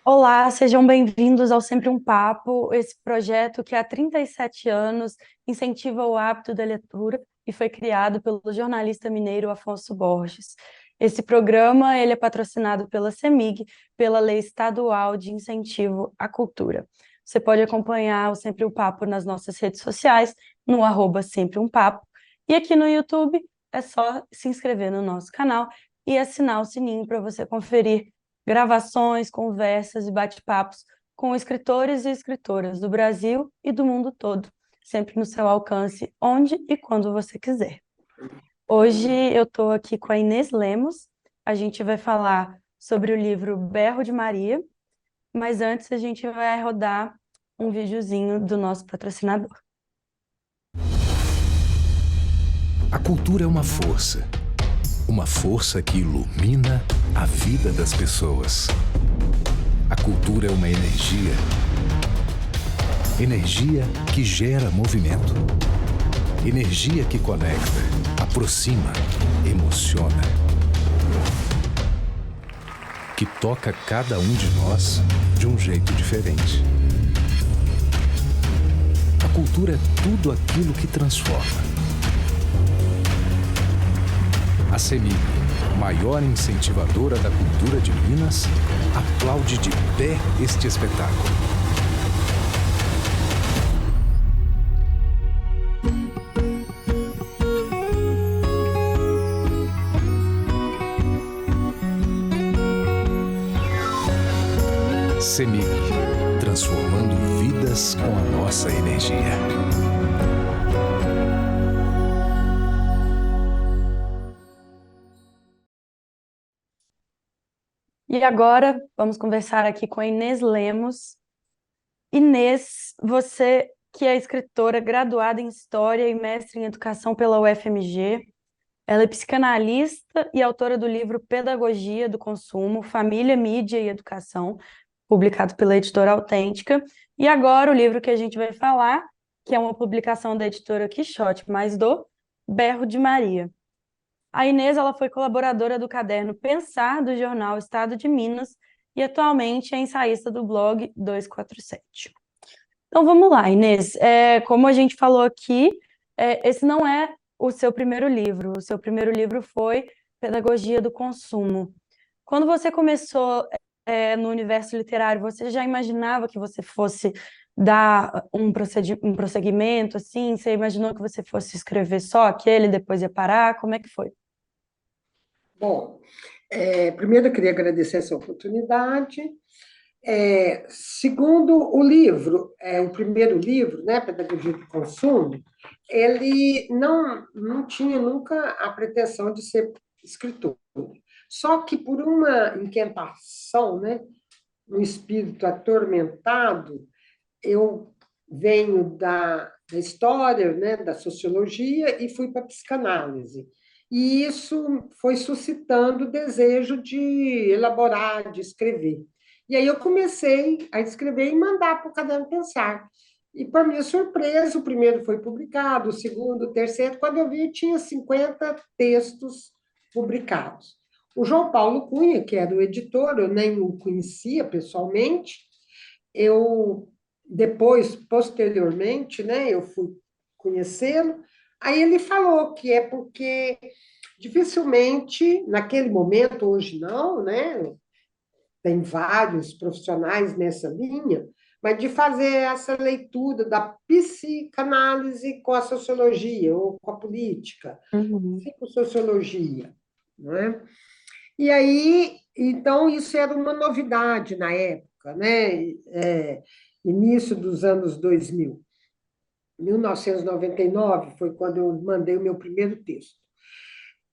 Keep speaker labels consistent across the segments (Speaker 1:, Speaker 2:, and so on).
Speaker 1: Olá, sejam bem-vindos ao Sempre um Papo, esse projeto que há 37 anos incentiva o hábito da leitura e foi criado pelo jornalista mineiro Afonso Borges. Esse programa ele é patrocinado pela CEMIG, pela Lei Estadual de Incentivo à Cultura. Você pode acompanhar o Sempre um Papo nas nossas redes sociais, no Sempre um Papo, e aqui no YouTube é só se inscrever no nosso canal e assinar o sininho para você conferir gravações, conversas e bate-papos com escritores e escritoras do Brasil e do mundo todo, sempre no seu alcance, onde e quando você quiser. Hoje eu estou aqui com a Inês Lemos, a gente vai falar sobre o livro Berro de Maria, mas antes a gente vai rodar um videozinho do nosso patrocinador.
Speaker 2: A cultura é uma força que ilumina a vida das pessoas. A cultura é uma energia que gera movimento, energia que conecta, aproxima, emociona, que toca cada um de nós de um jeito diferente. A cultura é tudo aquilo que transforma. A CEMIG, maior incentivadora da cultura de Minas, aplaude de pé este espetáculo. CEMIG, transformando vidas com a nossa energia.
Speaker 1: E agora vamos conversar aqui com a Inês Lemos. Inês, você que é escritora graduada em História e mestre em Educação pela UFMG, ela é psicanalista e autora do livro Pedagogia do Consumo, Família, Mídia e Educação, publicado pela Editora Autêntica. E agora o livro que a gente vai falar, que é uma publicação da Editora Quixote, mais do Berro de Maria. A Inês ela foi colaboradora do caderno Pensar, do jornal Estado de Minas, e atualmente é ensaísta do blog 247. Então vamos lá, Inês. Como a gente falou aqui, esse não é o seu primeiro livro. O seu primeiro livro foi Pedagogia do Consumo. Quando você começou no universo literário, você já imaginava que você fosse dar um prosseguimento, assim? Você imaginou que você fosse escrever só aquele, depois ia parar? Como é que foi?
Speaker 3: Bom, primeiro eu queria agradecer essa oportunidade. Segundo, o livro, o primeiro livro, né, Pedagogia do Consumo, ele não tinha nunca a pretensão de ser escritor. Só que por uma inquietação, né, um espírito atormentado, eu venho da história, né, da sociologia e fui para a psicanálise. E isso foi suscitando o desejo de elaborar, de escrever. E aí eu comecei a escrever e mandar para o Caderno Pensar. E, para minha surpresa, o primeiro foi publicado, o segundo, o terceiro. Quando eu vi, tinha 50 textos publicados. O João Paulo Cunha, que era o editor, eu nem o conhecia pessoalmente, eu depois, posteriormente, né, eu fui conhecê-lo, aí ele falou que é porque dificilmente, naquele momento, hoje não, né, tem vários profissionais nessa linha, mas de fazer essa leitura da psicanálise com a sociologia ou com a política,
Speaker 1: Uhum.
Speaker 3: psicossociologia, não é? E aí, então, isso era uma novidade na época, né? Início dos anos 2000. 1999 foi quando eu mandei o meu primeiro texto.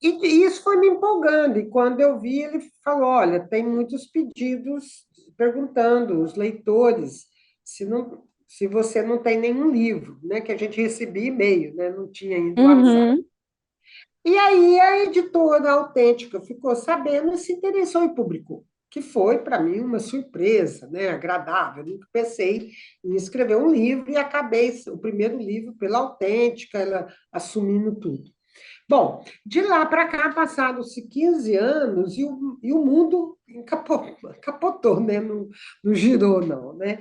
Speaker 3: E isso foi me empolgando, e quando eu vi, ele falou, olha, tem muitos pedidos perguntando, os leitores, se você não tem nenhum livro, né? Que a gente recebia e-mail, né? Não tinha ainda o WhatsApp.
Speaker 1: Uhum.
Speaker 3: E aí a editora Autêntica ficou sabendo e se interessou e publicou, que foi, para mim, uma surpresa, né? Agradável. Eu nunca pensei em escrever um livro e acabei o primeiro livro pela Autêntica, ela assumindo tudo. Bom, de lá para cá passaram-se 15 anos e o mundo capotou, né? Não girou, não, né?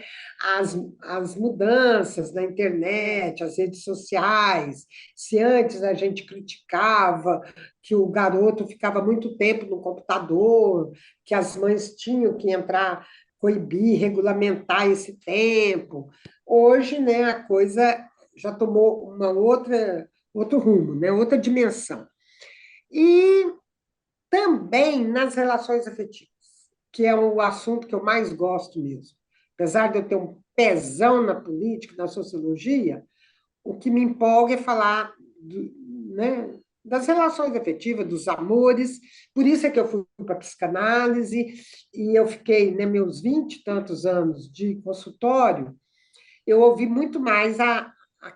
Speaker 3: As mudanças na internet, as redes sociais, se antes a gente criticava que o garoto ficava muito tempo no computador, que as mães tinham que entrar, coibir, regulamentar esse tempo, hoje, né, a coisa já tomou outro rumo, né? Outra dimensão. E também nas relações afetivas, que é o assunto que eu mais gosto mesmo. Apesar de eu ter um pezão na política, na sociologia, o que me empolga é falar né, das relações afetivas, dos amores. Por isso é que eu fui para a psicanálise e eu fiquei, né, meus 20 e tantos anos de consultório, eu ouvi muito mais a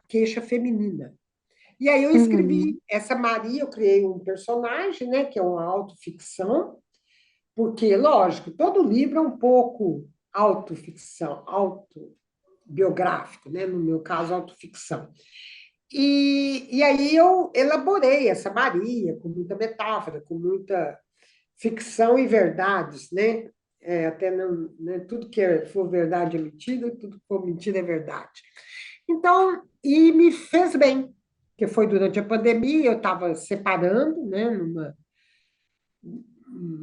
Speaker 3: queixa feminina. E aí eu
Speaker 1: Uhum,
Speaker 3: escrevi essa Maria, eu criei um personagem, né, que é uma autoficção, porque, lógico, todo livro é um pouco autoficção, autobiográfico, né, no meu caso, autoficção. E aí eu elaborei essa Maria com muita metáfora, com muita ficção e verdades, né? Até não, né, tudo for verdade é mentira, tudo que for mentira é verdade. Então, e me fez bem, porque foi durante a pandemia, eu estava separando, né,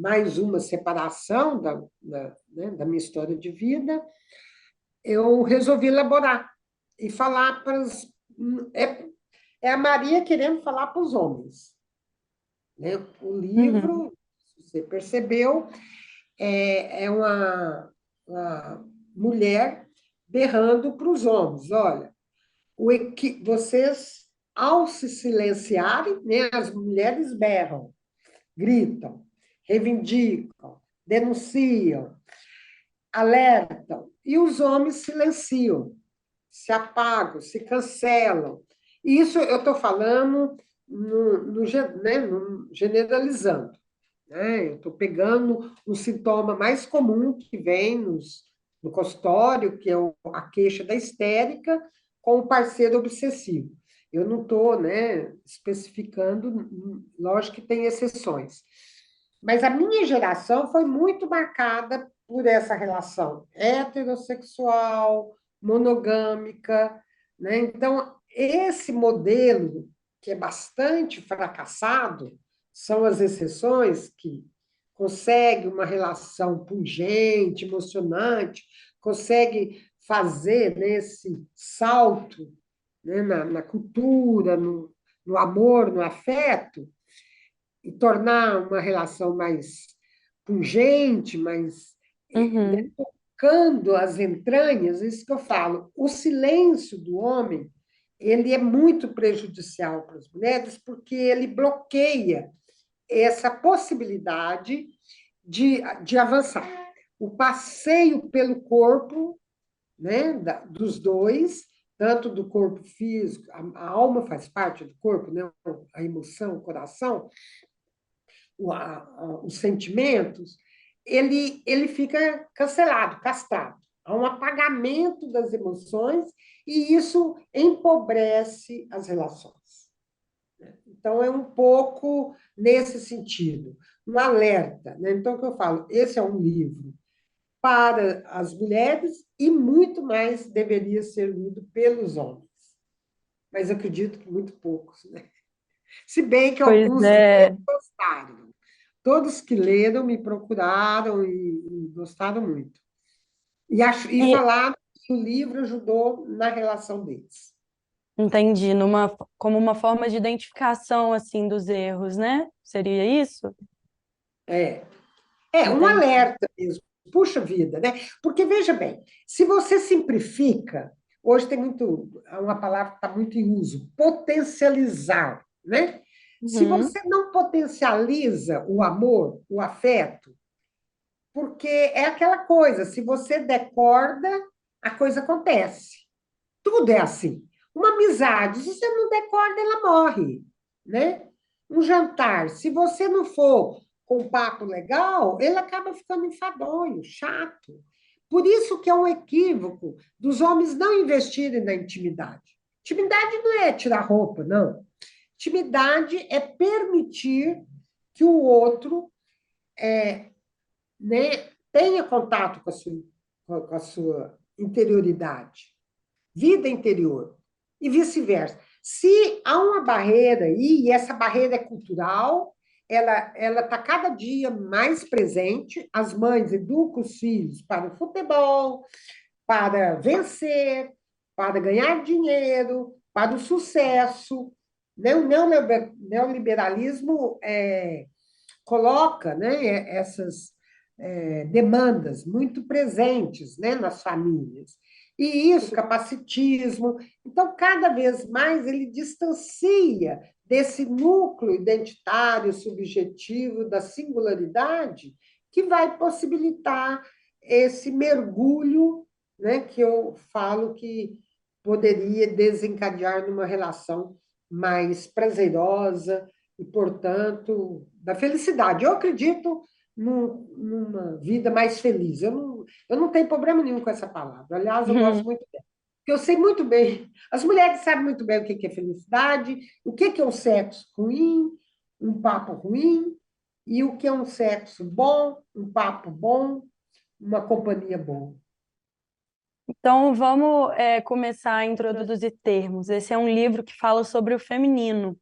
Speaker 3: mais uma separação da minha história de vida, eu resolvi elaborar e falar para os. É, é a Maria querendo falar para os homens. Né? O
Speaker 1: uhum,
Speaker 3: livro, se você percebeu, é uma mulher berrando para os homens: olha, vocês, ao se silenciarem, né, as mulheres berram, gritam, reivindicam, denunciam, alertam, e os homens silenciam, se apagam, se cancelam. E isso eu estou falando generalizando. Né? Eu estou pegando um sintoma mais comum que vem no consultório, que é a queixa da histérica com o parceiro obsessivo. Eu não estou, né, especificando, lógico que tem exceções. Mas a minha geração foi muito marcada por essa relação heterossexual, monogâmica, né? Então, esse modelo, que é bastante fracassado, são as exceções que conseguem uma relação pungente, emocionante, consegue fazer, né, esse salto, né, na cultura, no amor, no afeto, e tornar uma relação mais pungente, mais, né,
Speaker 1: uhum,
Speaker 3: tocando as entranhas, isso que eu falo. O silêncio do homem, ele é muito prejudicial para as mulheres, porque ele bloqueia essa possibilidade de avançar. O passeio pelo corpo, né, dos dois, tanto do corpo físico, a alma faz parte do corpo, né, a emoção, o coração, os sentimentos, ele fica cancelado, castrado. Há um apagamento das emoções e isso empobrece as relações. Então, é um pouco nesse sentido, um alerta. Né? Então, o que eu falo, esse é um livro para as mulheres e muito mais deveria ser lido pelos homens. Mas eu acredito que muito poucos. Né? Se bem que
Speaker 1: pois
Speaker 3: alguns
Speaker 1: é.
Speaker 3: gostaram. Todos que leram me procuraram e gostaram muito. E
Speaker 1: E
Speaker 3: falaram que o livro ajudou na relação deles.
Speaker 1: entendi, como uma forma de identificação assim dos erros, né? Seria isso?
Speaker 3: É, um
Speaker 1: Entendi.
Speaker 3: alerta mesmo. Puxa vida, né? Porque, veja bem, se você simplifica, hoje tem uma palavra que está muito em uso, potencializar, né? Se
Speaker 1: Uhum,
Speaker 3: você não potencializa o amor, o afeto, porque é aquela coisa, se você decorda, a coisa acontece. Tudo é assim. Uma amizade, se você não decorda, ela morre, né? Um jantar, se você não for com um papo legal, ele acaba ficando enfadonho, chato. Por isso que é um equívoco dos homens não investirem na intimidade. Intimidade não é tirar roupa, não. Intimidade é permitir que o outro, né, tenha contato com a sua interioridade, vida interior, e vice-versa. Se há uma barreira aí, e essa barreira é cultural, ela está cada dia mais presente, as mães educam os filhos para o futebol, para vencer, para ganhar dinheiro, para o sucesso. Né? O neoliberalismo coloca, né, essas demandas muito presentes, né, nas famílias. E isso, capacitismo. Então, cada vez mais ele distancia desse núcleo identitário, subjetivo, da singularidade, que vai possibilitar esse mergulho, né, que eu falo que poderia desencadear numa relação mais prazerosa e, portanto, da felicidade. Eu acredito numa vida mais feliz. Eu não tenho problema nenhum com essa palavra. Aliás, eu gosto muito dela. Porque eu sei muito bem, as mulheres sabem muito bem o que é felicidade, o que é um sexo ruim, um papo ruim, e o que é um sexo bom, um papo bom, uma companhia boa.
Speaker 1: Então, vamos começar a introduzir termos. Esse é um livro que fala sobre o feminino.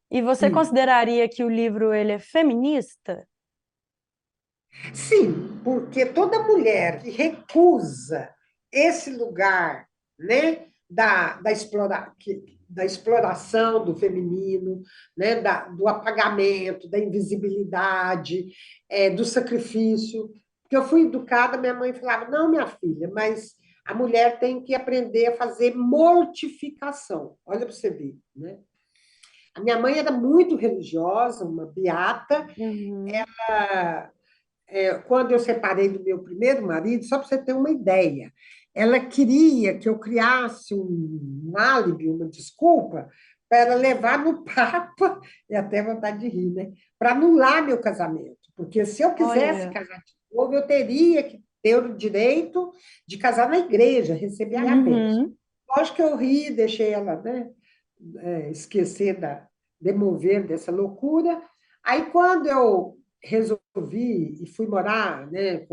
Speaker 1: E você
Speaker 3: Sim.
Speaker 1: consideraria que o livro ele é feminista?
Speaker 3: Sim, porque toda mulher que recusa esse lugar, né, da exploração do feminino, né, do apagamento, da invisibilidade, do sacrifício. Porque eu fui educada, minha mãe falava, não, minha filha, mas a mulher tem que aprender a fazer mortificação. Olha para você ver, né? A minha mãe era muito religiosa, uma beata.
Speaker 1: Uhum.
Speaker 3: Quando eu separei do meu primeiro marido, só para você ter uma ideia, ela queria que eu criasse um álibi, uma desculpa, para levar no Papa, e até vontade de rir, né? Para anular meu casamento. Porque se eu quisesse
Speaker 1: Olha.
Speaker 3: casar de novo, eu teria que ter o direito de casar na igreja, receber a bênção.
Speaker 1: Uhum.
Speaker 3: Lógico que eu ri, deixei ela, né, esquecer demover dessa loucura. Aí, quando eu resolvi e fui morar, né,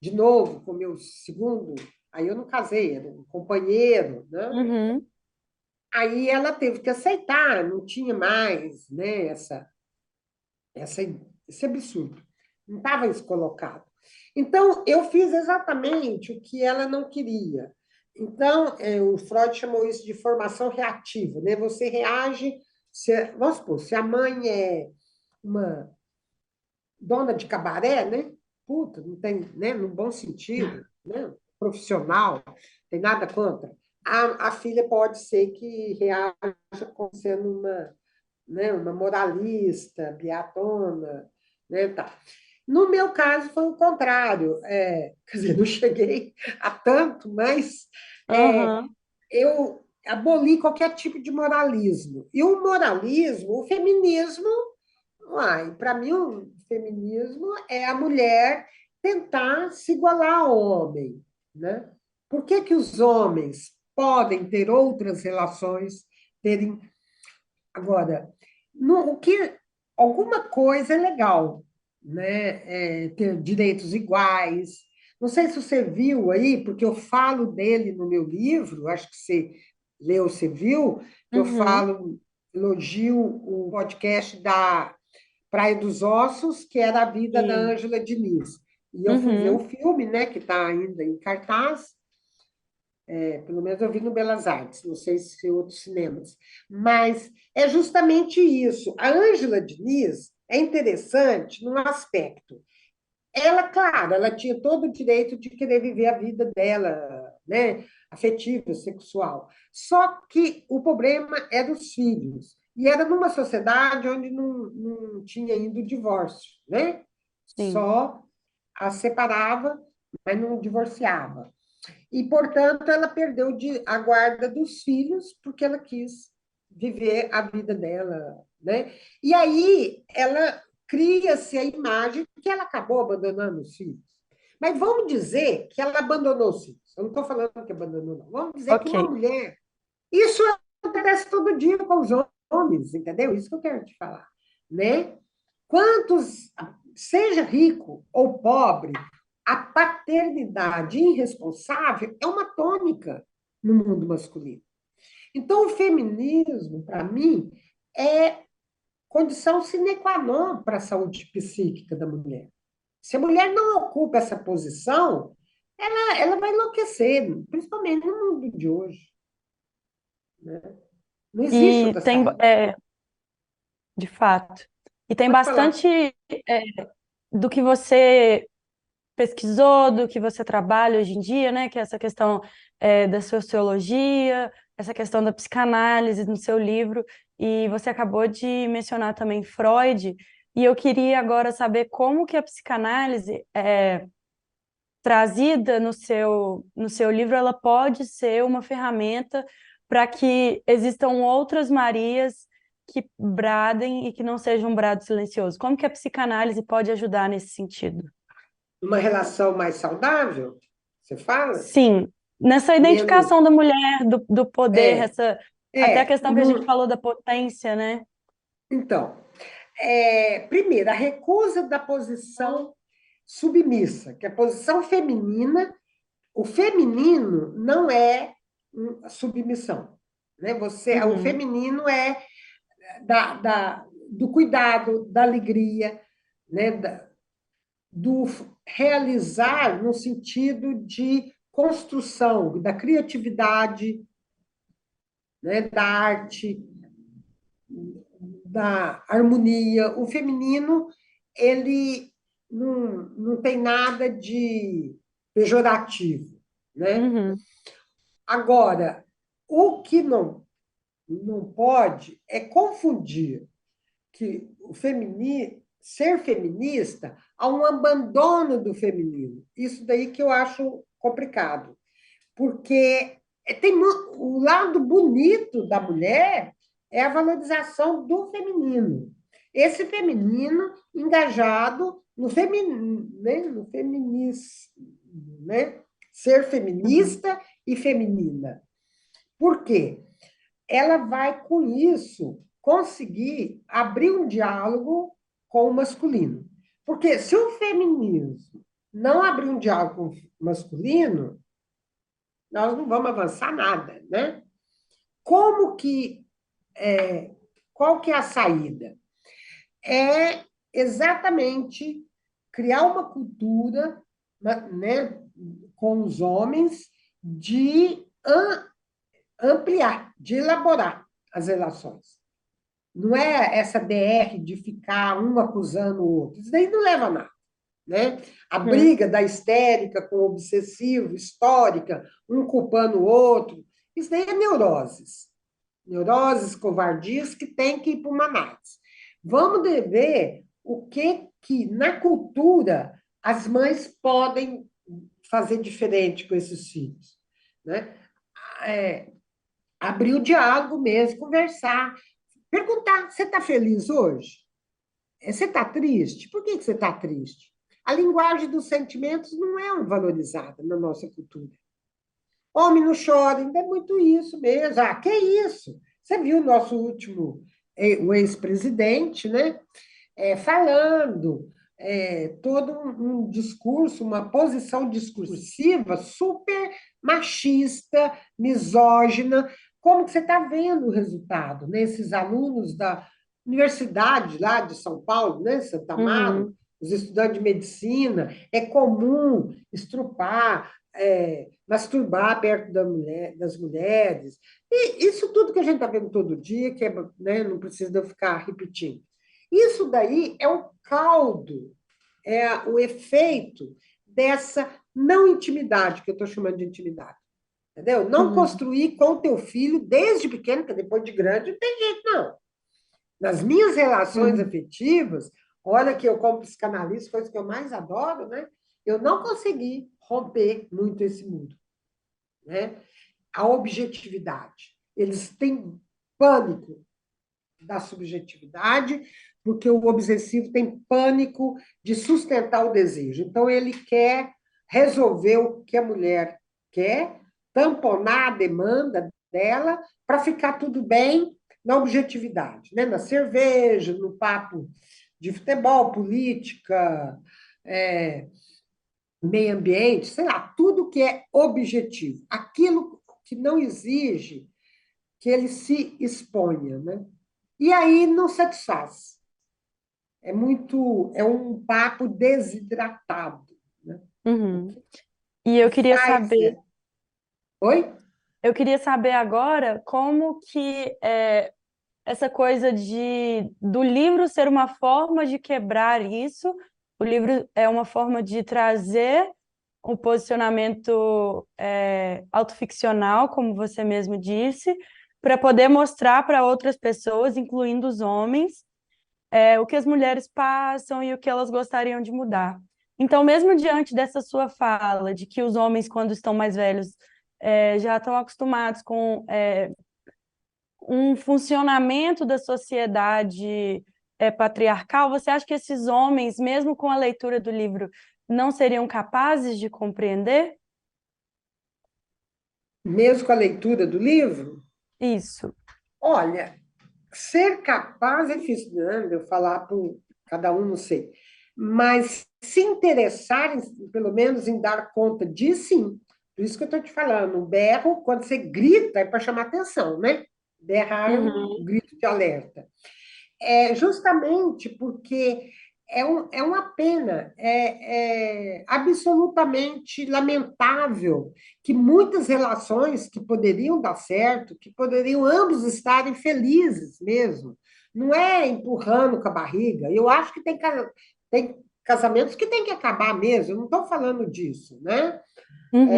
Speaker 3: de novo com meu segundo, aí eu não casei, era um companheiro, né?
Speaker 1: Uhum.
Speaker 3: Aí ela teve que aceitar, não tinha mais, né, essa, esse absurdo, não estava isso colocado. Então, eu fiz exatamente o que ela não queria. Então, o Freud chamou isso de formação reativa, né? Você reage, vamos supor, se a mãe é uma dona de cabaré, né? Puta, não tem, né? No bom sentido, né? Profissional, tem nada contra. A filha pode ser que reaja como sendo uma, né? Uma moralista, beatona, né? Tá. No meu caso, foi o contrário. Quer dizer, não cheguei a tanto, mas
Speaker 1: Aham.
Speaker 3: eu aboli qualquer tipo de moralismo. E o moralismo, o feminismo, para mim, o feminismo é a mulher tentar se igualar ao homem, né? Por que que os homens podem ter outras relações, terem agora, o que alguma coisa é legal, né? Ter direitos iguais. Não sei se você viu aí, porque eu falo dele no meu livro, acho que você leu, você viu, que eu
Speaker 1: Uhum.
Speaker 3: falo, elogio o podcast da Praia dos Ossos, que era a vida da
Speaker 1: Sim.
Speaker 3: Ângela Diniz. E eu fui ver o
Speaker 1: Uhum.
Speaker 3: filme, né, que está ainda em cartaz, pelo menos eu vi no Belas Artes, não sei se outros cinemas, mas é justamente isso. A Ângela Diniz é interessante num aspecto. Ela, claro, ela tinha todo o direito de querer viver a vida dela, né, afetiva, sexual. Só que o problema era os filhos. E era numa sociedade onde não tinha ainda o divórcio, né?
Speaker 1: Sim.
Speaker 3: Só a separava, mas não divorciava. E, portanto, ela perdeu a guarda dos filhos porque ela quis viver a vida dela, né? E aí ela cria-se a imagem que ela acabou abandonando os filhos. Mas vamos dizer que ela abandonou os filhos. Eu não estou falando que abandonou, não. Vamos dizer que uma
Speaker 1: Ok.
Speaker 3: mulher. Isso acontece todo dia com os homens. nomes, entendeu? Isso que eu quero te falar, né? Quantos, seja rico ou pobre, a paternidade irresponsável é uma tônica no mundo masculino. Então, o feminismo, para mim, é condição sine qua non para a saúde psíquica da mulher. Se a mulher não ocupa essa posição, ela vai enlouquecer, principalmente no mundo de hoje, né? Não existe
Speaker 1: E
Speaker 3: outra
Speaker 1: tem,
Speaker 3: saída.
Speaker 1: de fato, e tem
Speaker 3: Pode falar.
Speaker 1: bastante é, do que você pesquisou, do que você trabalha hoje em dia, né? Que é essa questão da sociologia, essa questão da psicanálise no seu livro, e você acabou de mencionar também Freud, e eu queria agora saber como que a psicanálise trazida no seu livro, ela pode ser uma ferramenta para que existam outras Marias que bradem e que não sejam um brado silencioso. Como que a psicanálise pode ajudar nesse sentido?
Speaker 3: Uma relação mais saudável, você fala?
Speaker 1: Sim, nessa
Speaker 3: Menos.
Speaker 1: identificação da mulher, do poder,
Speaker 3: É,
Speaker 1: até a questão que a gente
Speaker 3: no,
Speaker 1: falou da potência, né?
Speaker 3: então, primeiro, a recusa da posição submissa, que é a posição feminina, o feminino não é submissão, né? O
Speaker 1: Uhum,
Speaker 3: feminino é do cuidado, da alegria, né? Do realizar no sentido de construção, da criatividade, né? Da arte, da harmonia. O feminino, ele não tem nada de pejorativo, né?
Speaker 1: uhum,
Speaker 3: Agora, o que não pode é confundir que ser feminista há um abandono do feminino. Isso daí que eu acho complicado, porque o lado bonito da mulher é a valorização do feminino. Esse feminino engajado no feminismo, né? Ser
Speaker 1: uhum,
Speaker 3: feminista e feminina. Por quê? Ela vai, com isso, conseguir abrir um diálogo com o masculino. Porque se o feminismo não abrir um diálogo com o masculino, nós não vamos avançar nada, né? Como que, qual que é a saída? É exatamente criar uma cultura, né, com os homens de ampliar, de elaborar as relações. Não é essa DR de ficar um acusando o outro. Isso daí não leva a nada, né? A
Speaker 1: uhum.
Speaker 3: briga da histérica com o obsessivo, histórica, um culpando o outro, isso daí é neuroses. Neuroses, covardias que tem que ir para uma análise. Vamos ver o que na cultura as mães podem fazer diferente com esses filhos, né? É, abrir o diálogo mesmo, conversar, perguntar: você está feliz hoje? Você está triste? Por que você está triste? A linguagem dos sentimentos não é valorizada na nossa cultura. Homem não chora, ainda é muito isso mesmo. Ah, que isso? Você viu o nosso último, o ex-presidente, né? Falando todo um discurso, uma posição discursiva super machista, misógina. Como que você está vendo o resultado, né? Esses alunos da universidade lá de São Paulo, né? Santa Amaro,
Speaker 1: Uhum.
Speaker 3: os estudantes de medicina, é comum estrupar, masturbar perto das mulheres. E isso tudo que a gente está vendo todo dia, que né, não precisa eu ficar repetindo. Isso daí é o caldo, é o efeito dessa não intimidade, que eu estou chamando de intimidade. Entendeu? Não
Speaker 1: Uhum.
Speaker 3: construir com o teu filho desde pequeno, porque depois de grande não tem jeito, não. Nas minhas relações
Speaker 1: Uhum.
Speaker 3: afetivas, olha que eu, como psicanalista, coisa que eu mais adoro, né? Eu não consegui romper muito esse muro, né? A objetividade. Eles têm pânico da subjetividade, porque o obsessivo tem pânico de sustentar o desejo. Então, ele quer resolver o que a mulher quer, tamponar a demanda dela para ficar tudo bem, na objetividade, né? Na cerveja, no papo de futebol, política, é, meio ambiente, sei lá, tudo que é objetivo, aquilo que não exige que ele se exponha, né? E aí não satisfaz. É um papo desidratado, né? O
Speaker 1: Uhum.
Speaker 3: que
Speaker 1: E eu queria
Speaker 3: faz
Speaker 1: saber,
Speaker 3: é... Oi?
Speaker 1: agora como que essa coisa do livro ser uma forma de quebrar isso. O livro é uma forma de trazer um posicionamento autoficcional, como você mesmo disse, para poder mostrar para outras pessoas, incluindo os homens, o que as mulheres passam e o que elas gostariam de mudar. Então, mesmo diante dessa sua fala de que os homens, quando estão mais velhos, já estão acostumados com um funcionamento da sociedade patriarcal, você acha que esses homens, mesmo com a leitura do livro, não seriam capazes de compreender
Speaker 3: Mesmo com a leitura do livro,
Speaker 1: isso?
Speaker 3: olha, ser capaz é difícil, né? Eu falar para cada um, não sei. Mas se interessarem, pelo menos, em dar conta de sim. Por isso que eu estou te falando. O berro, quando você grita, é para chamar atenção, né? Berrar é um
Speaker 1: Uhum,
Speaker 3: grito de alerta. É justamente porque é uma pena, é absolutamente lamentável que muitas relações que poderiam dar certo, que poderiam ambos estarem felizes mesmo, não é empurrando com a barriga. Eu acho que tem casamentos que tem que acabar mesmo, eu não estou falando disso, né?
Speaker 1: uhum,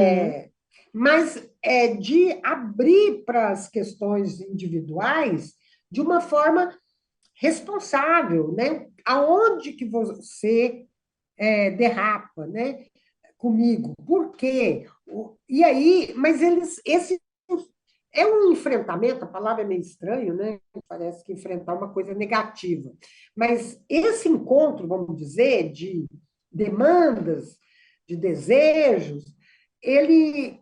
Speaker 3: Mas é de abrir para as questões individuais de uma forma responsável, né? Aonde que você derrapa, né? Comigo. Por quê? E aí, mas esse é um enfrentamento, a palavra é meio estranho, né? Parece que enfrentar uma coisa negativa. Mas esse encontro, vamos dizer, de demandas, de desejos, ele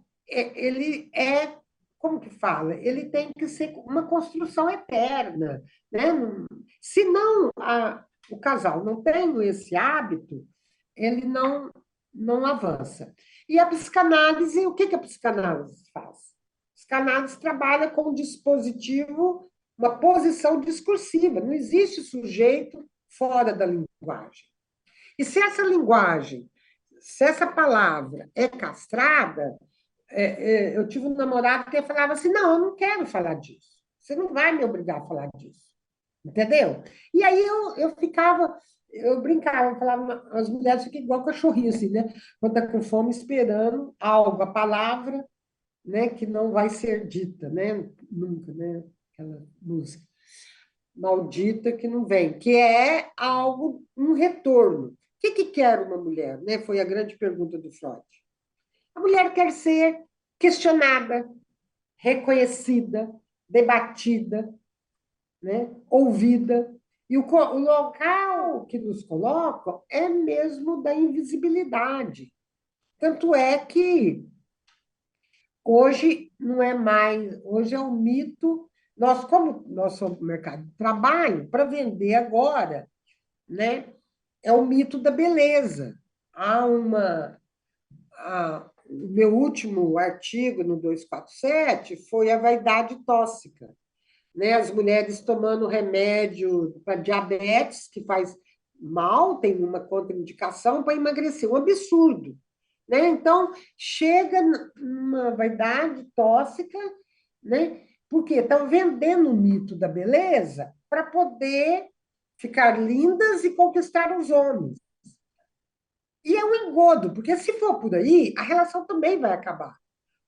Speaker 3: como que fala? Ele tem que ser uma construção eterna, né? Se não o casal não tem esse hábito, ele não avança. E a psicanálise, o que que a psicanálise faz? A psicanálise trabalha com um dispositivo, uma posição discursiva. Não existe sujeito fora da linguagem. E se essa palavra é castrada, eu tive um namorado que falava assim: não, eu não quero falar disso. Você não vai me obrigar a falar disso. Entendeu? E aí eu ficava, eu brincava, eu falava, as mulheres ficam igual cachorrinho, assim, né? Quando está com fome, esperando algo, a palavra, né, que não vai ser dita, né? Nunca, né? Aquela música maldita que não vem, que é algo, um retorno. O que que quer uma mulher, né? Foi a grande pergunta do Freud. A mulher quer ser questionada, reconhecida, debatida, né? Ouvida. E o local que nos colocam é mesmo da invisibilidade. Tanto é que hoje não é mais, hoje é um mito. Como nós somos mercado de trabalho, para vender agora, né? É o mito da beleza. Há uma. O meu último artigo no 247 foi a vaidade tóxica, né? As mulheres tomando remédio para diabetes, que faz mal, tem uma contraindicação para emagrecer, um absurdo, né? Então, chega numa vaidade tóxica, né? Porque estão vendendo o mito da beleza para poder ficar lindas e conquistar os homens. E é um engodo, porque se for por aí, a relação também vai acabar.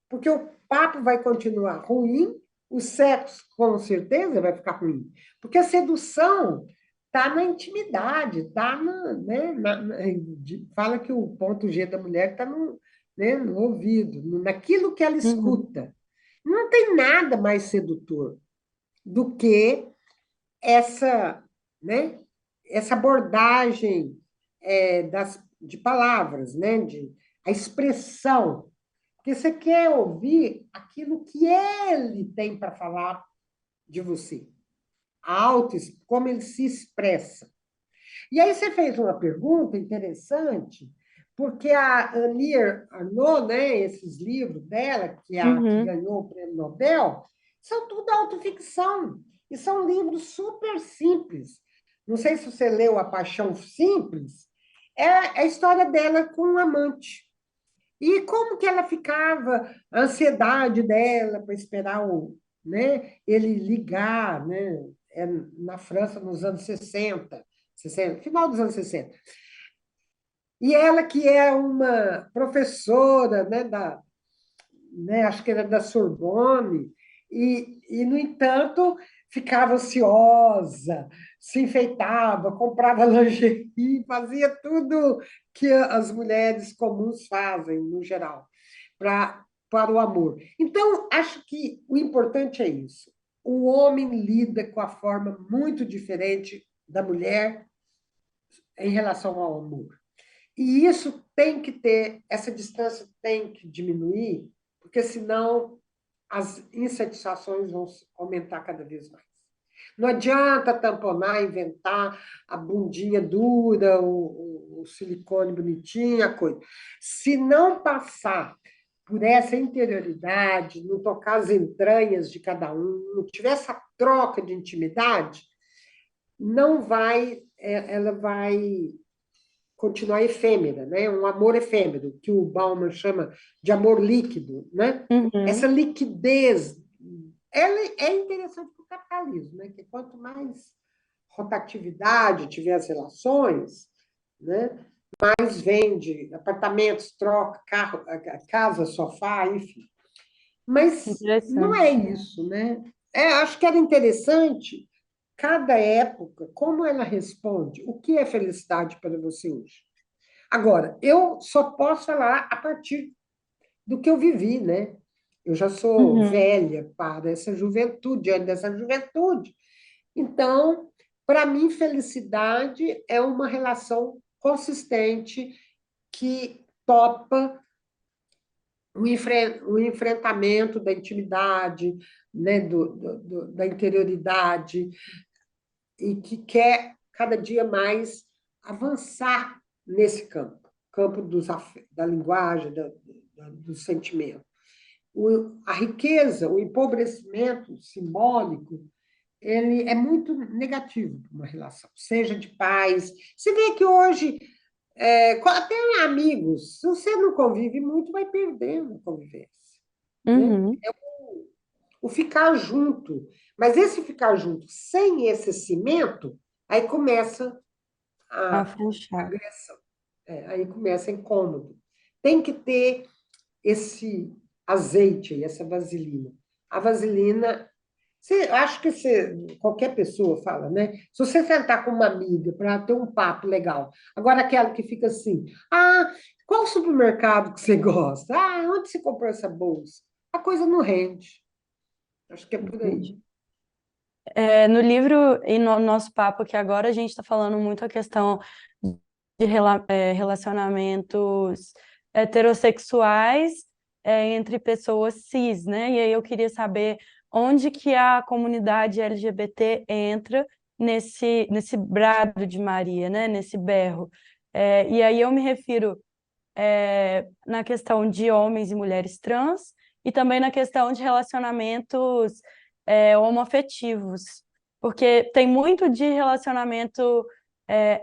Speaker 3: Porque o papo vai continuar ruim, o sexo com certeza vai ficar ruim. Porque a sedução está na intimidade, está fala que o ponto G da mulher está no, né, no ouvido, naquilo que ela
Speaker 1: uhum,
Speaker 3: escuta. Não tem nada mais sedutor do que essa, né, essa abordagem de palavras, né, a expressão, porque você quer ouvir aquilo que ele tem para falar de você. como ele se expressa. E aí você fez uma pergunta interessante, porque a Annie Arnaud, né, esses livros dela, que é a que
Speaker 1: Uhum.
Speaker 3: ganhou o Prêmio Nobel, são tudo autoficção. E são livros super simples. Não sei se você leu A Paixão Simples, é a história dela com um amante. E como que ela ficava, a ansiedade dela para esperar né, ele ligar, né, na França nos anos 60, final dos anos 60. E ela, que é uma professora, né, acho que era da Sorbonne, no entanto, ficava ansiosa, se enfeitava, comprava lingerie, fazia tudo que as mulheres comuns fazem, no geral, para o amor. Então, acho que o importante é isso. O homem lida com a forma muito diferente da mulher em relação ao amor. E isso tem que ter, essa distância tem que diminuir, porque senão as insatisfações vão aumentar cada vez mais. Não adianta tamponar, inventar a bundinha dura, o silicone bonitinho, a coisa. Se não passar por essa interioridade, não tocar as entranhas de cada um, não tiver essa troca de intimidade, não vai, ela vai continuar efêmera, né? Um amor efêmero, que o Bauman chama de amor líquido, né? Essa
Speaker 1: Uhum.
Speaker 3: liquidez, ela é interessante para o capitalismo, né? Que quanto mais rotatividade tiver as relações, né? Mais vende apartamentos, troca, carro, casa, sofá, enfim. Mas não é
Speaker 1: Interessante.
Speaker 3: isso, né? Acho que era interessante cada época, como ela responde, o que é felicidade para você hoje? Agora, eu só posso falar a partir do que eu vivi, né? Eu já sou
Speaker 1: Uhum.
Speaker 3: velha para essa juventude, diante dessa juventude. Então, para mim, felicidade é uma relação consistente que topa o enfrentamento da intimidade, né, da interioridade, e que quer cada dia mais avançar nesse campo da linguagem, do sentimento. A riqueza, o empobrecimento simbólico, ele é muito negativo para uma relação, seja de pais. Você vê que hoje, até amigos, se você não convive muito, vai perdendo a convivência, né?
Speaker 1: Uhum.
Speaker 3: O ficar junto. Mas esse ficar junto sem esse cimento, aí começa
Speaker 1: A
Speaker 3: a
Speaker 1: fechar.
Speaker 3: agressão, aí começa incômodo. Tem que ter esse azeite, essa vaselina. A vaselina, acho que qualquer pessoa fala, né? Se você sentar com uma amiga para ter um papo legal, agora aquela que fica assim, qual supermercado que você gosta? Onde você comprou essa bolsa? A coisa não rende. Acho que é por aí.
Speaker 1: Entendi. No livro e no nosso papo aqui agora, a gente está falando muito a questão de relacionamentos heterossexuais entre pessoas cis, né? E aí eu queria saber onde que a comunidade LGBT entra nesse brado de Maria, né? Nesse berro. E aí eu me refiro na questão de homens e mulheres trans e também na questão de relacionamentos homoafetivos, porque tem muito de relacionamento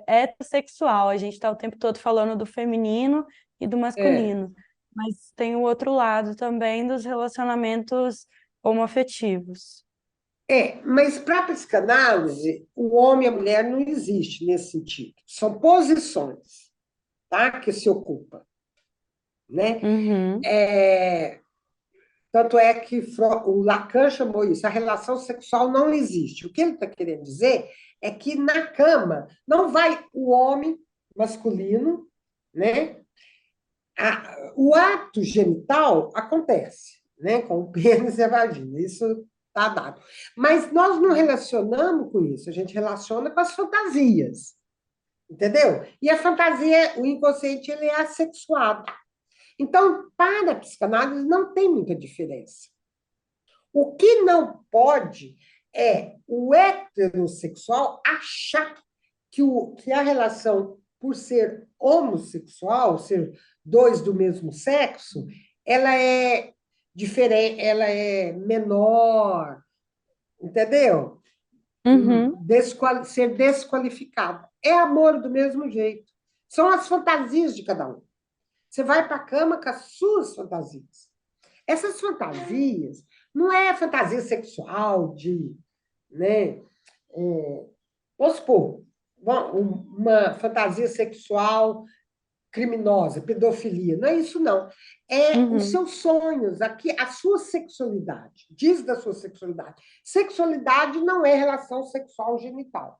Speaker 1: heterossexual, a gente está o tempo todo falando do feminino e do
Speaker 3: É,
Speaker 1: masculino, mas tem o outro lado também dos relacionamentos homoafetivos.
Speaker 3: mas para a psicanálise, o homem e a mulher não existe nesse sentido. São posições, tá, que se ocupam, né?
Speaker 1: Uhum,
Speaker 3: Tanto é que o Lacan chamou isso, a relação sexual não existe. O que ele está querendo dizer é que na cama não vai o homem masculino, né? O ato genital acontece, né? Com o pênis e a vagina, isso está dado. Mas nós não relacionamos com isso, a gente relaciona com as fantasias, entendeu? E a fantasia, o inconsciente, ele é assexuado. Então, para a psicanálise, não tem muita diferença. O que não pode é o heterossexual achar que a relação, por ser homossexual, ser dois do mesmo sexo, ela é diferente, ela é menor, entendeu?
Speaker 1: Uhum,
Speaker 3: Ser desqualificada. É amor do mesmo jeito. São as fantasias de cada um. Você vai para a cama com as suas fantasias. Essas fantasias não é fantasia sexual de, né? Vamos supor, uma fantasia sexual criminosa, pedofilia. Não é isso, não. É os
Speaker 1: uhum,
Speaker 3: seus sonhos, aqui, a sua sexualidade. Diz da sua sexualidade. Sexualidade não é relação sexual genital,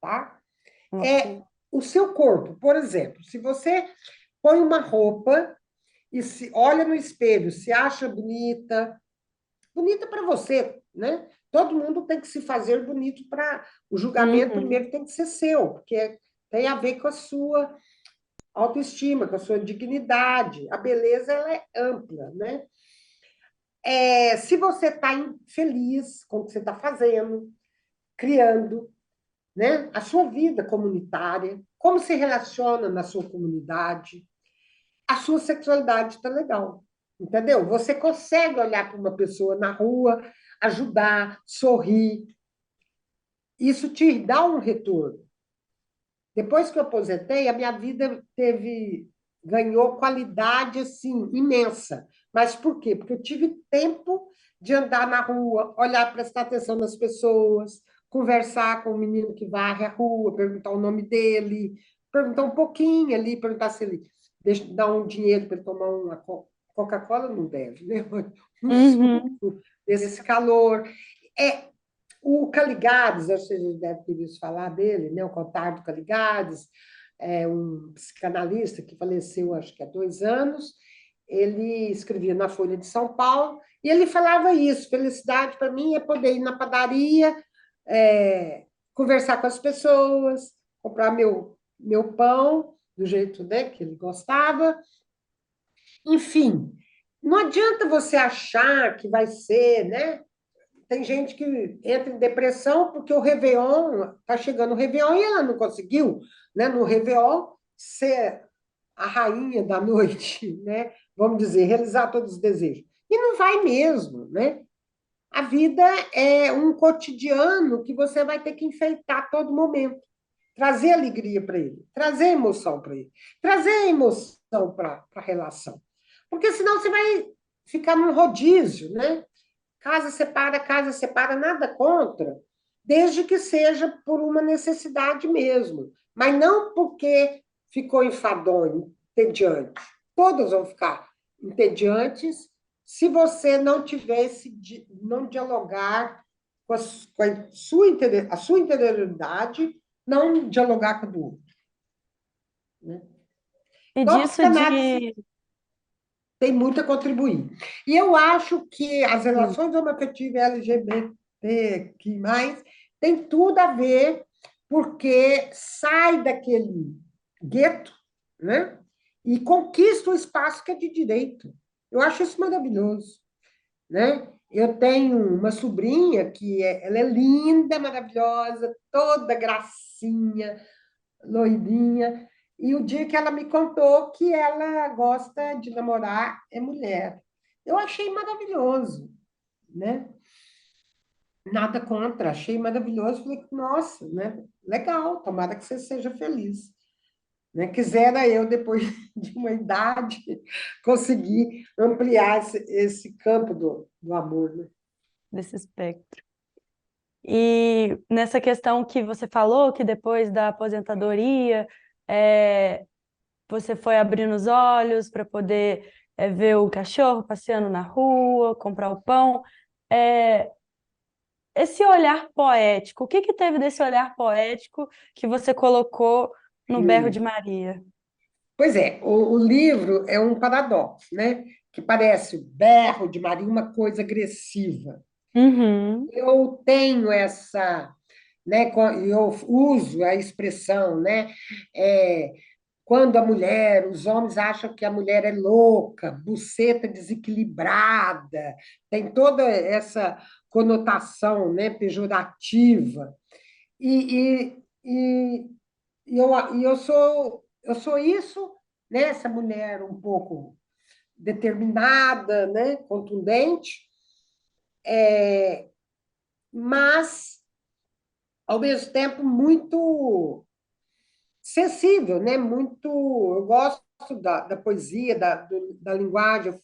Speaker 3: tá? É
Speaker 1: ok.
Speaker 3: o seu corpo. Por exemplo, se você põe uma roupa e se olha no espelho, se acha bonita, bonita para você, né? Todo mundo tem que se fazer bonito para o julgamento
Speaker 1: Uhum.
Speaker 3: primeiro tem que ser seu, porque tem a ver com a sua autoestima, com a sua dignidade. A beleza ela é ampla, né? Se você está feliz com o que você está fazendo, criando, né? A sua vida comunitária, como se relaciona na sua comunidade, a sua sexualidade está legal, entendeu? Você consegue olhar para uma pessoa na rua, ajudar, sorrir, isso te dá um retorno. Depois que eu aposentei, a minha vida ganhou qualidade assim imensa. Mas por quê? Porque eu tive tempo de andar na rua, olhar, prestar atenção nas pessoas, conversar com o menino que varre a rua, perguntar o nome dele, perguntar um pouquinho ali, perguntar se ele deixa dar um dinheiro para ele tomar uma Coca-Cola, não deve, né? Um
Speaker 1: Uhum.
Speaker 3: suco desse calor. É, o Caligares, você já deve ter visto falar dele, né? O Contardo Caligares, é um psicanalista que faleceu, acho que há 2 anos. Ele escrevia na Folha de São Paulo e ele falava isso: felicidade para mim é poder ir na padaria, é, conversar com as pessoas, comprar meu pão do jeito, né, que ele gostava. Enfim, não adianta você achar que vai ser, né? Tem gente que entra em depressão porque o Réveillon, está chegando o Réveillon e ela não conseguiu, né, no Réveillon, ser a rainha da noite, né? Vamos dizer, realizar todos os desejos. E não vai mesmo, né? A vida é um cotidiano que você vai ter que enfeitar a todo momento. Trazer alegria para ele, trazer emoção para ele, trazer emoção para a relação. Porque senão você vai ficar num rodízio, né? Casa separa, nada contra, desde que seja por uma necessidade mesmo, mas não porque ficou enfadonho, entediante. Todas vão ficar entediantes se você não tivesse, não dialogar com a sua interioridade, não dialogar com a do outro. Né?
Speaker 1: E
Speaker 3: Então, a
Speaker 1: disso
Speaker 3: psicanálise
Speaker 1: de.
Speaker 3: tem muito a contribuir. E eu acho que as relações homoafetivas LGBTQI+, tem tudo a ver, porque sai daquele gueto, né? E conquista o espaço que é de direito. Eu acho isso maravilhoso, né? Eu tenho uma sobrinha ela é linda, maravilhosa, toda gracinha, loirinha. E o dia que ela me contou que ela gosta de namorar é mulher. Eu achei maravilhoso, né? Nada contra, achei maravilhoso. Falei, nossa, né? Legal, tomara que você seja feliz. Né? Quisera eu, depois de uma idade, conseguir ampliar esse campo do amor. Né?
Speaker 1: Desse espectro. E nessa questão que você falou, que depois da aposentadoria, é, você foi abrindo os olhos para poder ver o cachorro passeando na rua, comprar o pão. É, esse olhar poético, o que que teve desse olhar poético que você colocou no Berro de
Speaker 3: Hum.
Speaker 1: Maria?
Speaker 3: Pois é, o livro é um paradoxo, né? Que parece o berro de Maria uma coisa agressiva.
Speaker 1: Uhum,
Speaker 3: Eu tenho essa, né? Eu uso a expressão, né? É, quando a mulher, os homens acham que a mulher é louca, buceta desequilibrada, tem toda essa conotação, né, pejorativa. E eu sou isso, né, essa mulher um pouco determinada, né, contundente, mas, ao mesmo tempo, muito sensível, né? Muito, eu gosto da poesia, da linguagem,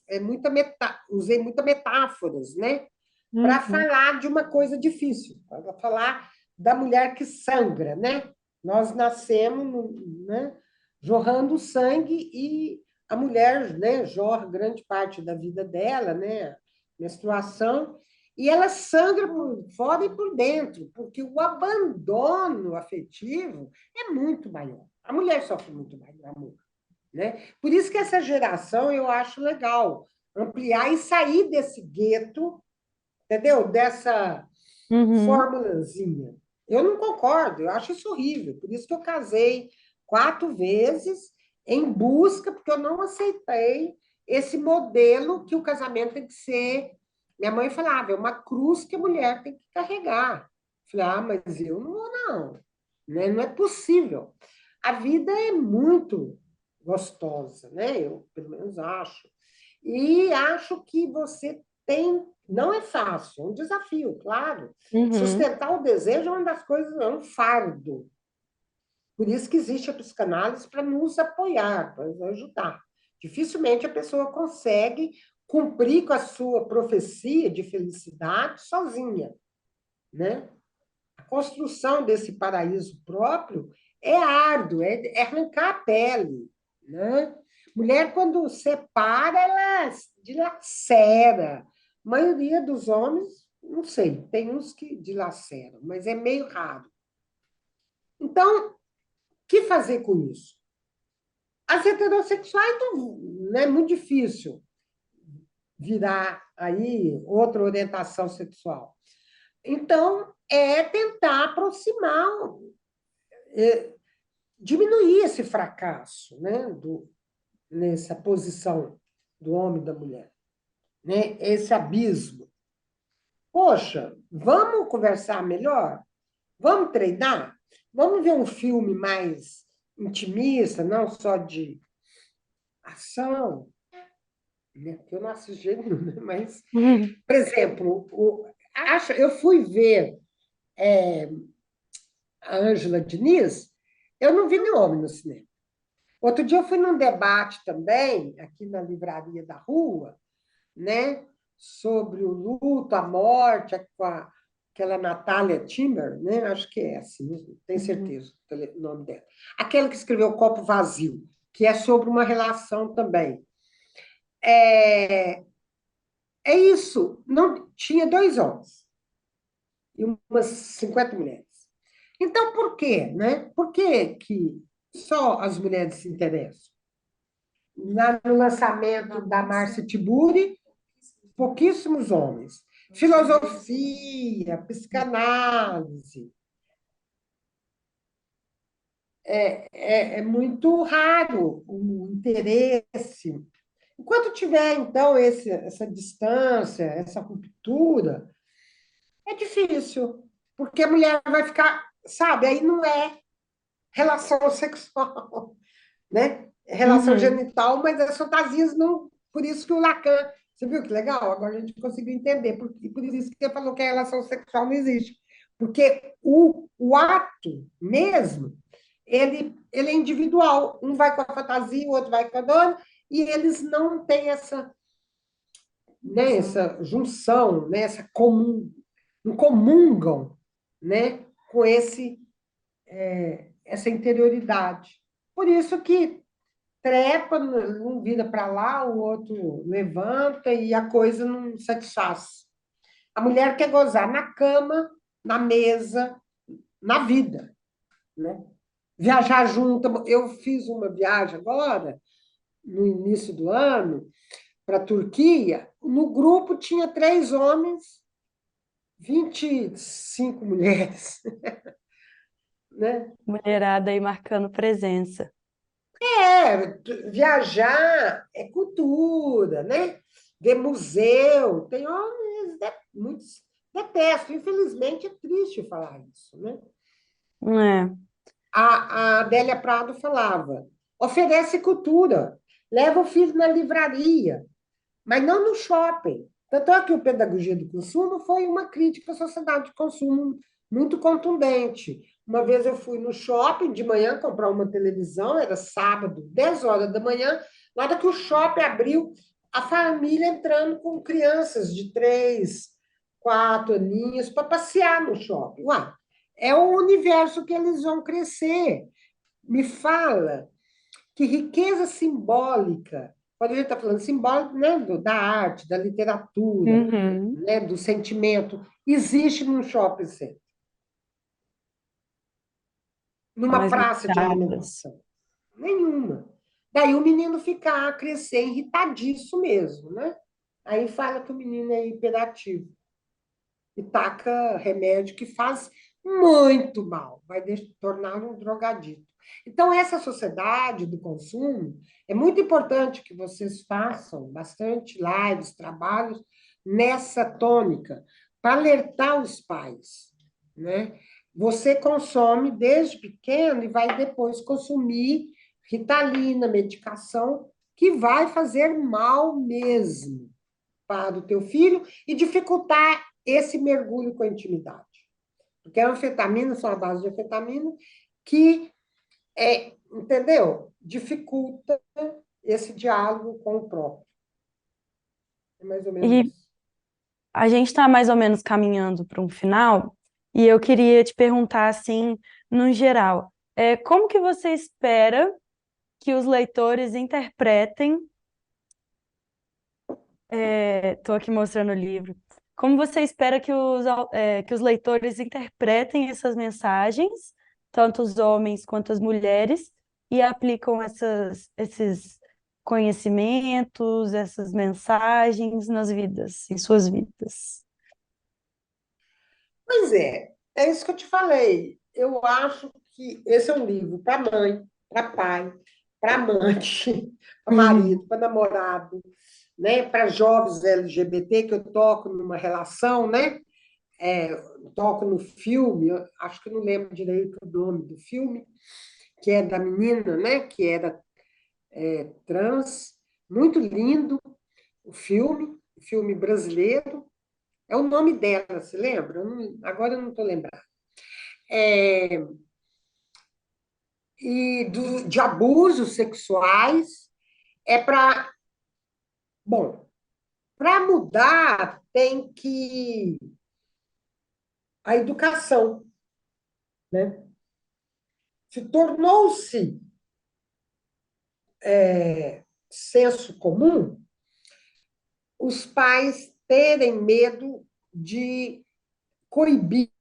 Speaker 3: usei muitas metáforas, né? Para
Speaker 1: Uhum.
Speaker 3: falar de uma coisa difícil, para falar da mulher que sangra, né? Nós nascemos, né, jorrando sangue e a mulher, né, jorra grande parte da vida dela, né, menstruação, e ela sangra por fora e por dentro, porque o abandono afetivo é muito maior. A mulher sofre muito mais do amor, né? Por isso que essa geração eu acho legal ampliar e sair desse gueto, entendeu? Dessa
Speaker 1: Uhum.
Speaker 3: formulazinha. Eu não concordo, eu acho isso horrível. Por isso que eu casei 4 vezes em busca, porque eu não aceitei esse modelo que o casamento tem que ser. Minha mãe falava, é uma cruz que a mulher tem que carregar. Eu falei, mas eu não vou, não. Né? Não é possível. A vida é muito gostosa, né? Eu, pelo menos, acho. E acho que você tem. Não é fácil, é um desafio, claro.
Speaker 1: Uhum.
Speaker 3: Sustentar o desejo é uma das coisas, é um fardo. Por isso que existe a psicanálise para nos apoiar, para nos ajudar. Dificilmente a pessoa consegue cumprir com a sua profecia de felicidade sozinha, né? A construção desse paraíso próprio é árduo, é arrancar a pele, né? Mulher, quando separa, ela dilacera. A maioria dos homens, não sei, tem uns que dilaceram, mas é meio raro. Então, o que fazer com isso? As heterossexuais não é muito difícil virar aí outra orientação sexual. Então, é tentar aproximar, diminuir esse fracasso, né, nessa posição do homem e da mulher, né, esse abismo. Poxa, vamos conversar melhor? Vamos treinar? Vamos ver um filme mais intimista, não só de ação, né? Porque eu não assisto jeito nenhum, né? Mas,
Speaker 1: Uhum.
Speaker 3: por exemplo, eu fui ver a Ângela Diniz, eu não vi nenhum homem no cinema. Outro dia eu fui num debate também, aqui na livraria da rua, né, sobre o luto, a morte, com aquela Natália Timber, né, acho que é assim, não tenho
Speaker 1: Uhum.
Speaker 3: certeza o nome dela. Aquela que escreveu O Copo Vazio, que é sobre uma relação também. É, é isso, não tinha 2 homens e umas 50 mulheres. Então, por quê, né? Por que só as mulheres se interessam? Lá no lançamento da Márcia Tiburi, pouquíssimos homens. Filosofia, psicanálise, é muito raro o interesse. Enquanto tiver, então, essa distância, essa ruptura, é difícil, porque a mulher vai ficar, sabe, aí não é relação sexual, né? É relação
Speaker 1: Uhum.
Speaker 3: genital, mas as fantasias não. Por isso que o Lacan. Você viu que legal? Agora a gente conseguiu entender. E por isso que ele falou que a relação sexual não existe. Porque o ato mesmo, ele é individual. Um vai com a fantasia, o outro vai com a dor, e eles não têm essa, né, essa junção, né, não comungam, né, com essa interioridade. Por isso que trepa, um vira para lá, o outro levanta e a coisa não satisfaz. A mulher quer gozar na cama, na mesa, na vida, né? Viajar junto. Eu fiz uma viagem agora, no início do ano, para a Turquia. No grupo tinha 3 homens, 25 mulheres, né?
Speaker 1: Mulherada aí marcando presença.
Speaker 3: Viajar é cultura, né? Ver museu, tem homens, muitos detestam. Infelizmente, é triste falar isso, né?
Speaker 1: É.
Speaker 3: A Adélia Prado falava: oferece cultura, leva o filho na livraria, mas não no shopping. Tanto é que o Pedagogia do Consumo foi uma crítica à sociedade de consumo muito contundente. Uma vez eu fui no shopping de manhã comprar uma televisão, era sábado, 10 horas da manhã, na hora que o shopping abriu, a família entrando com crianças de 3, 4 aninhos para passear no shopping. Ué, é o universo que eles vão crescer. Me fala que riqueza simbólica, quando a gente está falando simbólico, né, da arte, da literatura,
Speaker 1: Uhum.
Speaker 3: né, do sentimento, existe num shopping center, numa
Speaker 1: As
Speaker 3: praça de
Speaker 1: mentadas.
Speaker 3: alimentação. Nenhuma. Daí o menino ficar, crescer irritadiço mesmo, né? Aí fala que o menino é hiperativo e taca remédio que faz muito mal, vai tornar um drogadito. Então, essa sociedade do consumo, é muito importante que vocês façam bastante lives, trabalhos nessa tônica, para alertar os pais, né? Você consome desde pequeno e vai depois consumir Ritalina, medicação, que vai fazer mal mesmo para o teu filho e dificultar esse mergulho com a intimidade. Porque a anfetamina, são a base de anfetamina, que, entendeu? Dificulta esse diálogo com o próprio. É mais ou menos
Speaker 1: E
Speaker 3: isso.
Speaker 1: a gente está mais ou menos caminhando para um final, e eu queria te perguntar, assim, no geral, como que você espera que os leitores interpretem, estou aqui mostrando o livro, como você espera que os leitores interpretem essas mensagens, tanto os homens quanto as mulheres, e aplicam esses conhecimentos, essas mensagens nas vidas, em suas vidas?
Speaker 3: Pois é isso que eu te falei. Eu acho que esse é um livro para mãe, para pai, para amante, para marido, para namorado, né? Para jovens LGBT, que eu toco numa relação, né? É, toco no filme, acho que não lembro direito o nome do filme, que é da menina, né? Que era trans, muito lindo o filme brasileiro. É o nome dela, se lembra? Agora eu não estou lembrando. É, de abusos sexuais é para. Bom, para mudar tem que. A educação, né? Se tornou-se senso comum os pais terem medo de coibir,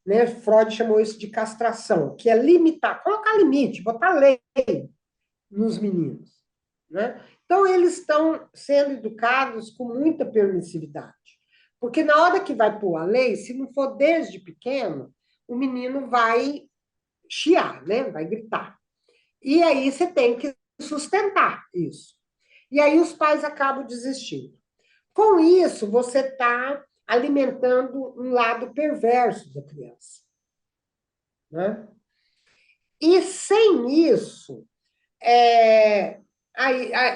Speaker 3: né? Freud chamou isso de castração, que é limitar, colocar limite, botar lei nos meninos, né? Então, eles estão sendo educados com muita permissividade. Porque na hora que vai pôr a lei, se não for desde pequeno, o menino vai chiar, né? Vai gritar. E aí você tem que sustentar isso. E aí os pais acabam desistindo. Com isso, você está alimentando um lado perverso da criança, né? E sem isso,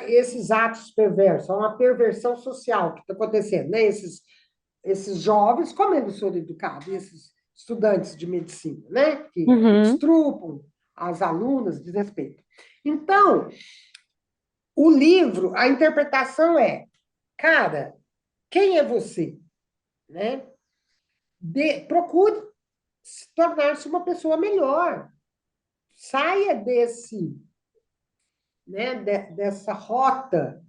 Speaker 3: esses atos perversos, é uma perversão social que está acontecendo, né? Esses jovens, como eles foram educados, esses estudantes de medicina, né? Que
Speaker 1: Uhum.
Speaker 3: estrupam as alunas, desrespeitam. Então, o livro, a interpretação é, cara, quem é você? Né? Procure tornar-se uma pessoa melhor. Saia dessa rota,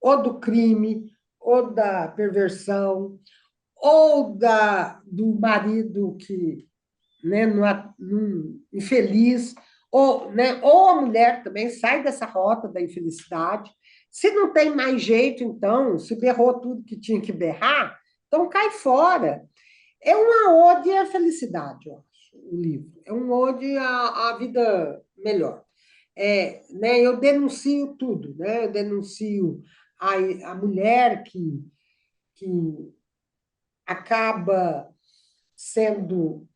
Speaker 3: ou do crime, ou da perversão, ou do marido que, né, infeliz, ou a mulher também sai dessa rota da infelicidade. Se não tem mais jeito, então, se berrou tudo que tinha que berrar, então cai fora. É uma ode à felicidade, eu acho, o livro. É um ode à vida melhor. né, eu denuncio tudo, né? Eu denuncio a mulher que acaba sendo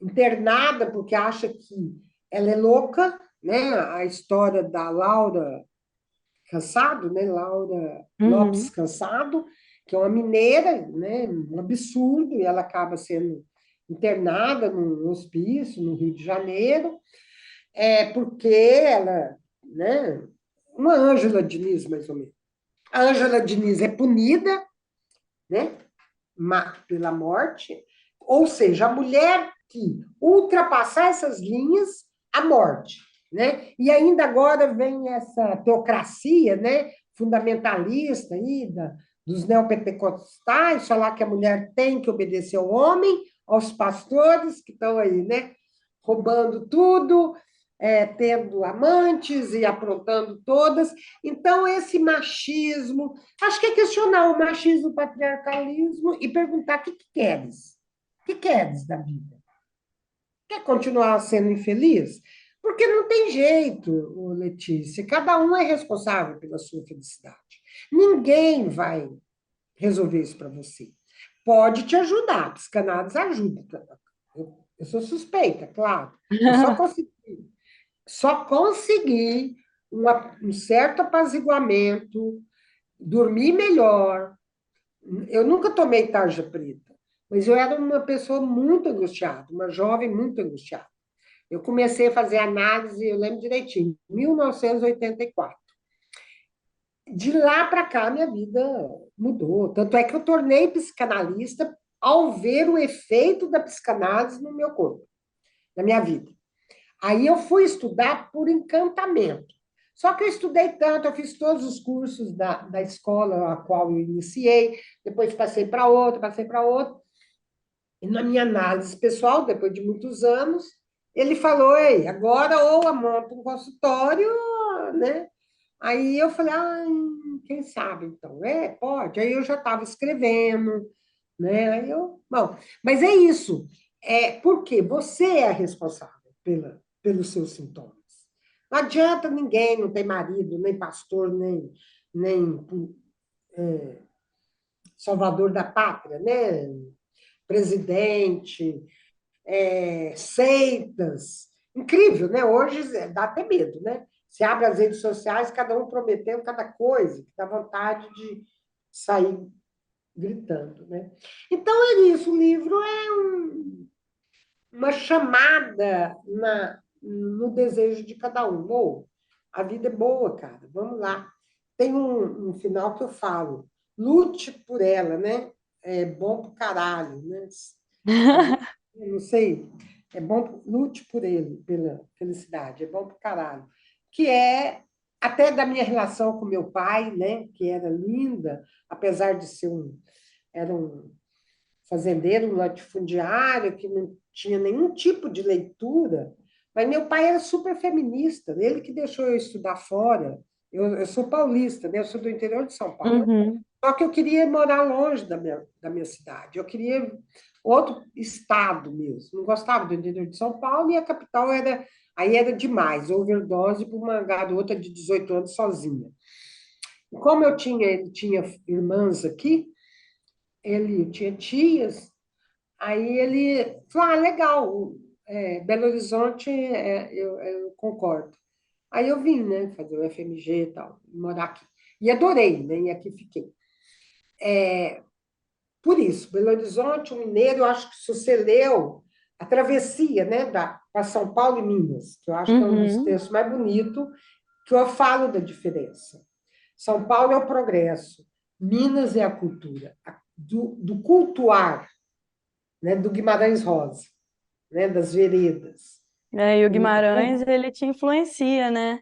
Speaker 3: internada porque acha que ela é louca, né? A história da Laura Cansado, né? Laura Lopes
Speaker 1: Uhum.
Speaker 3: Cansado, que é uma mineira, né? Um absurdo, e ela acaba sendo internada num hospício no Rio de Janeiro, porque ela, né? Uma Ângela Diniz, mais ou menos. A Ângela Diniz é punida, né? Pela morte, ou seja, a mulher que ultrapassar essas linhas, a morte, né? E ainda agora vem essa teocracia, né, fundamentalista aí dos neopentecostais, falar que a mulher tem que obedecer ao homem, aos pastores que estão aí, né, roubando tudo, tendo amantes e aprontando todas. Então, esse machismo, acho que é questionar o machismo, o patriarcalismo e perguntar o que queres? O que queres da vida? Quer continuar sendo infeliz? Porque não tem jeito, Letícia. Cada um é responsável pela sua felicidade. Ninguém vai resolver isso para você. Pode te ajudar, a psicanálise ajuda. Eu sou suspeita, claro. Eu só consegui um certo apaziguamento, dormir melhor. Eu nunca tomei tarja preta, mas eu era uma pessoa muito angustiada, uma jovem muito angustiada. Eu comecei a fazer análise, eu lembro direitinho, em 1984. De lá para cá, minha vida mudou. Tanto é que eu tornei psicanalista ao ver o efeito da psicanálise no meu corpo, na minha vida. Aí eu fui estudar por encantamento. Só que eu estudei tanto, eu fiz todos os cursos da escola a qual eu iniciei, depois passei para outro. E na minha análise pessoal, depois de muitos anos, ele falou, ei, agora ou monta um consultório, né? Aí eu falei, quem sabe então? Pode. Aí eu já estava escrevendo, né? Bom, mas é isso. Porque você é a responsável pelos seus sintomas. Não adianta ninguém, não tem marido, nem pastor, nem salvador da pátria, né? Presidente, seitas. Incrível, né? Hoje dá até medo, né? Você abre as redes sociais, cada um prometendo cada coisa, que dá vontade de sair gritando, né? Então é isso, o livro é uma chamada no desejo de cada um. Ou a vida é boa, cara, vamos lá. Tem um final que eu falo, lute por ela, né? É bom pro caralho, né? Não sei, é bom, lute por ele, pela felicidade, é bom pro caralho. Que é até da minha relação com meu pai, né? Que era linda, apesar de ser era um fazendeiro, um latifundiário, que não tinha nenhum tipo de leitura, mas meu pai era super feminista, ele que deixou eu estudar fora. Eu sou paulista, né? Eu sou do interior de São Paulo.
Speaker 1: Uhum.
Speaker 3: Só que eu queria morar longe da minha cidade, eu queria outro estado mesmo. Não gostava do interior de São Paulo e a capital aí era demais, overdose para uma garota de 18 anos sozinha. E como ele tinha irmãs aqui, ele tinha tias. Aí ele falou, legal, Belo Horizonte, eu concordo. Aí eu vim, né, fazer o FMG e tal, morar aqui. E adorei, né, e aqui fiquei. Por isso, Belo Horizonte, o Mineiro, eu acho que se você leu a travessia, né, para São Paulo e Minas, que eu acho que é um dos
Speaker 1: Uhum.
Speaker 3: textos mais bonitos, que eu falo da diferença. São Paulo é o progresso, Minas é a cultura, do cultuar, né, do Guimarães Rosa, né, das veredas.
Speaker 1: E o Guimarães, ele te influencia, né?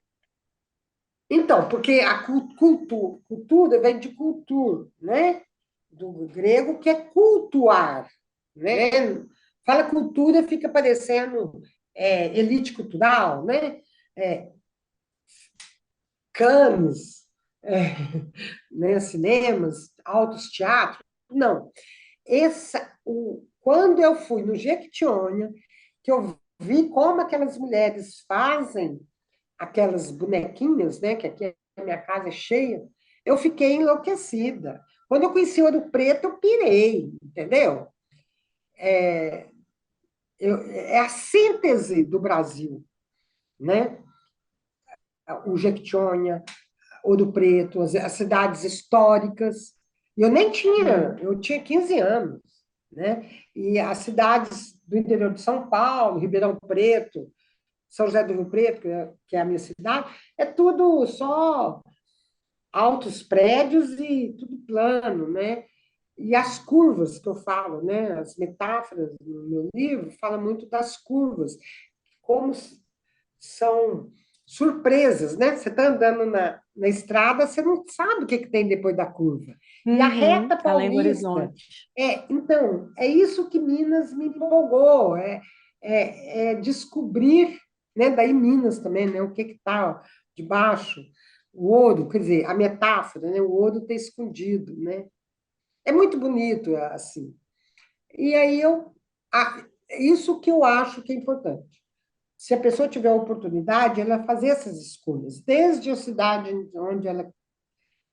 Speaker 3: Então, porque a cultura vem de cultura, né? Do grego, que é cultuar, né? Fala cultura, fica parecendo elite cultural, né? É, Cannes, né? Cinemas, altos teatros. Não. Quando eu fui no Jequitinhonha, que eu vi como aquelas mulheres fazem aquelas bonequinhas, né, que aqui a minha casa é cheia, eu fiquei enlouquecida. Quando eu conheci Ouro Preto, eu pirei, entendeu? É a síntese do Brasil, né? O Jequitinhonha, Ouro Preto, as cidades históricas. E eu nem tinha, eu tinha 15 anos, né? E as cidades do interior de São Paulo, Ribeirão Preto, São José do Rio Preto, que é a minha cidade, é tudo só altos prédios e tudo plano, né? E as curvas que eu falo, né? As metáforas no meu livro falam muito das curvas, como são surpresas, né? Você está andando na estrada, você não sabe o que, que tem depois da curva. E a
Speaker 1: Uhum,
Speaker 3: reta
Speaker 1: além do
Speaker 3: paulista,
Speaker 1: horizonte.
Speaker 3: então, é isso que Minas me empolgou, é descobrir, né? Daí Minas também, né? O que está debaixo, o ouro, quer dizer, a metáfora, né? O ouro está escondido, né? É muito bonito, assim. E aí isso que eu acho que é importante. Se a pessoa tiver a oportunidade, ela fazer essas escolhas, desde a cidade onde ela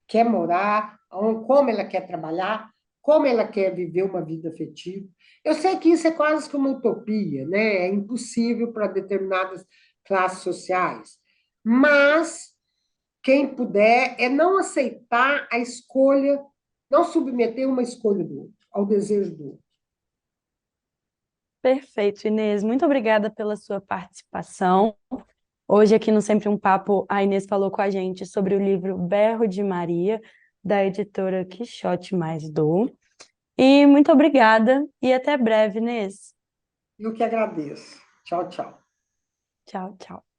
Speaker 3: quer morar, como ela quer trabalhar, como ela quer viver uma vida afetiva. Eu sei que isso é quase que uma utopia, né? É impossível para determinadas classes sociais, mas quem puder é não aceitar a escolha, não submeter uma escolha do outro, ao desejo do outro.
Speaker 1: Perfeito, Inês. Muito obrigada pela sua participação. Hoje, aqui no Sempre um Papo, a Inês falou com a gente sobre o livro Berro de Maria, da editora Quixote Mais Dor. E muito obrigada e até breve, Inês.
Speaker 3: Eu que agradeço. Tchau, tchau.
Speaker 1: Tchau, tchau.